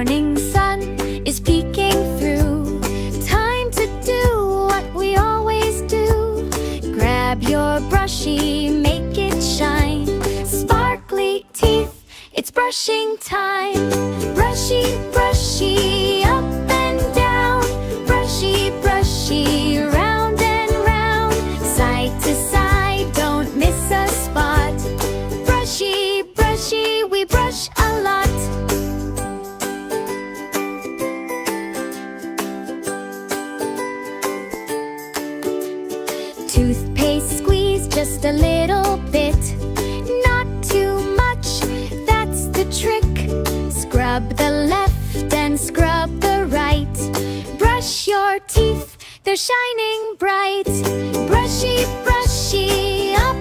morning sun is peeking through. Time to do what we always do. Grab your brushie, make it shine. Sparkly teeth, it's brushing time. Brushy, brushy, up and down. Brushy, brushy, round and round. Side to side, don't miss a spot. Brushy, brushy, we brush a lot. Toothpaste squeeze just a little bit. Not too much, that's the trick. Scrub the left and scrub the right. Brush your teeth, they're shining bright. Brushy, brushy, up